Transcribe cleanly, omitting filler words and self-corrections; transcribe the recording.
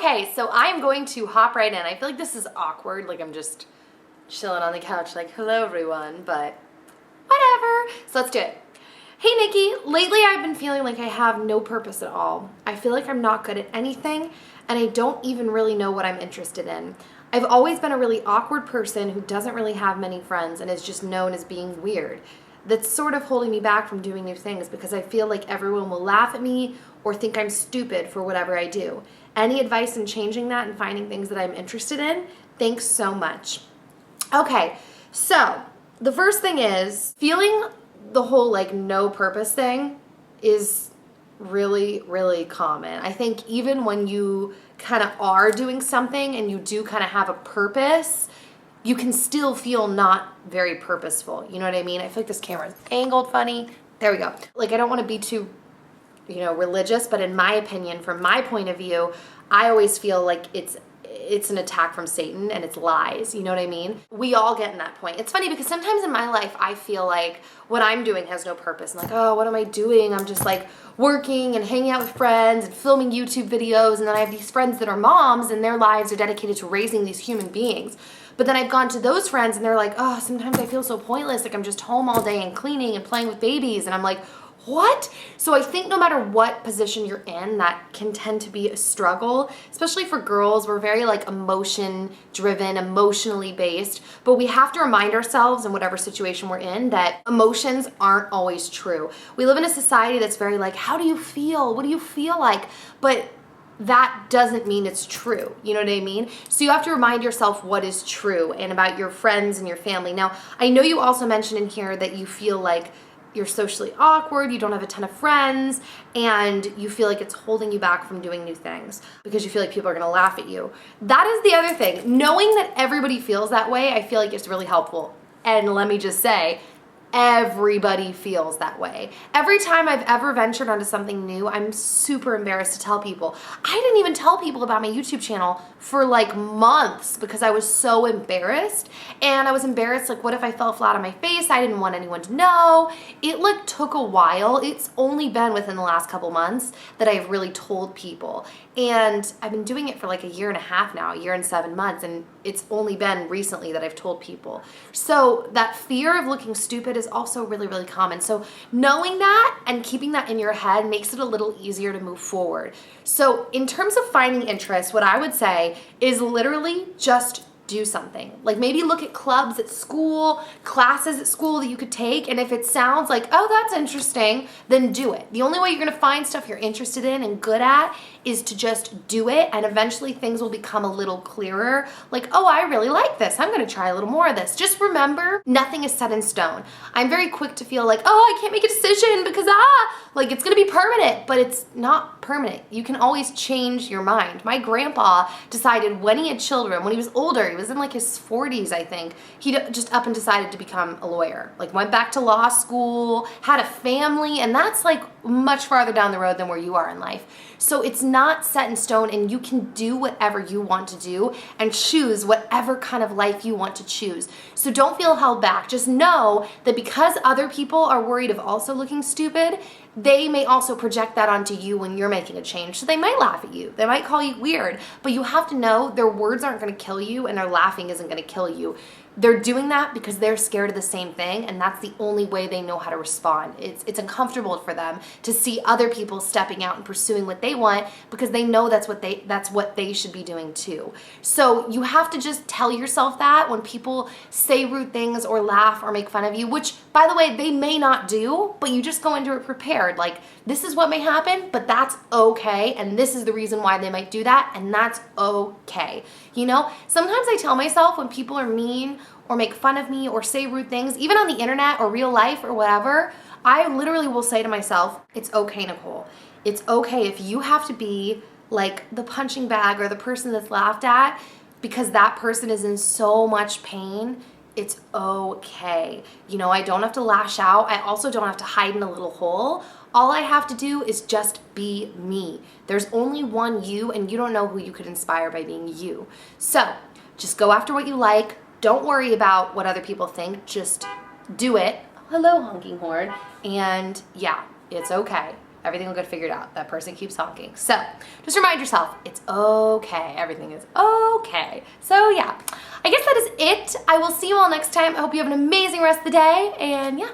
Okay, so I'm going to hop right in. I feel like this is awkward, like I'm just chilling on the couch like, hello everyone, but whatever. So let's do it. Hey Nikki, lately I've been feeling like I have no purpose at all. I feel like I'm not good at anything and I don't even really know what I'm interested in. I've always been a really awkward person who doesn't really have many friends and is just known as being weird. That's sort of holding me back from doing new things because I feel like everyone will laugh at me or think I'm stupid for whatever I do. Any advice in changing that and finding things that I'm interested in? Thanks so much. Okay, so the first thing is feeling the whole like no purpose thing is really, really common. I think even when you kind of are doing something and you do kind of have a purpose, you can still feel not very purposeful. You know what I mean? I feel like this camera's angled funny. There we go. Like I don't want to be too, religious, but in my opinion, from my point of view, I always feel like it's an attack from Satan and it's lies. You know what I mean? We all get in that point. It's funny because sometimes in my life, I feel like what I'm doing has no purpose. I'm like, oh, what am I doing? I'm just like working and hanging out with friends and filming YouTube videos. And then I have these friends that are moms and their lives are dedicated to raising these human beings. But then I've gone to those friends and they're like, oh, sometimes I feel so pointless. Like I'm just home all day and cleaning and playing with babies. And I'm like, what? So I think no matter what position you're in, that can tend to be a struggle, especially for girls. We're very like emotion driven, emotionally based, but we have to remind ourselves in whatever situation we're in that emotions aren't always true. We live in a society that's very like, how do you feel? What do you feel like? But that doesn't mean it's true. You know what I mean? So you have to remind yourself what is true and about your friends and your family. Now, I know you also mentioned in here that you feel like you're socially awkward, you don't have a ton of friends, and you feel like it's holding you back from doing new things because you feel like people are gonna laugh at you. That is the other thing. Knowing that everybody feels that way, I feel like it's really helpful. And let me just say, everybody feels that way. Every time I've ever ventured onto something new, I'm super embarrassed to tell people. I didn't even tell people about my YouTube channel for like months because I was so embarrassed. And I was embarrassed, like what if I fell flat on my face? I didn't want anyone to know. It like took a while. It's only been within the last couple months that I've really told people. And I've been doing it for like a year and a half now, a year and 7 months. And it's only been recently that I've told people. So that fear of looking stupid is also really, really common. So knowing that and keeping that in your head makes it a little easier to move forward. So in terms of finding interest, what I would say is literally just do something. Like maybe look at clubs at school, classes at school that you could take, and if it sounds like, oh, that's interesting, then do it. The only way you're gonna find stuff you're interested in and good at is to just do it, and eventually things will become a little clearer. Like, oh, I really like this. I'm gonna try a little more of this. Just remember, nothing is set in stone. I'm very quick to feel like, oh, I can't make a decision because, like it's gonna be permanent, but it's not permanent. You can always change your mind. My grandpa decided when he had children, when he was older, he was in like his 40s, I think, he just up and decided to become a lawyer. Like went back to law school, had a family, and that's like much farther down the road than where you are in life. So it's not set in stone and you can do whatever you want to do and choose whatever kind of life you want to choose. So don't feel held back. Just know that because other people are worried of also looking stupid, they may also project that onto you when you're making a change. So they might laugh at you. They might call you weird, but you have to know their words aren't going to kill you and their laughing isn't going to kill you. They're doing that because they're scared of the same thing, and that's the only way they know how to respond. It's uncomfortable for them to see other people stepping out and pursuing what they want because they know that's what they should be doing too. So you have to just tell yourself that when people say rude things or laugh or make fun of you, which by the way, they may not do, but you just go into it prepared. Like, this is what may happen, but that's okay, and this is the reason why they might do that, and that's okay. You know, sometimes I tell myself when people are mean or make fun of me or say rude things, even on the internet or real life or whatever, I literally will say to myself, it's okay, Nicole. It's okay if you have to be like the punching bag or the person that's laughed at because that person is in so much pain. It's okay. You know, I don't have to lash out. I also don't have to hide in a little hole. All I have to do is just be me. There's only one you, and you don't know who you could inspire by being you. So just go after what you like. Don't worry about what other people think. Just do it. Hello, honking horn. And yeah, it's okay. everything will get figured out. That person keeps honking. So just remind yourself, it's okay. Everything is okay. So yeah, I guess that is it. I will see you all next time. I hope you have an amazing rest of the day, and yeah.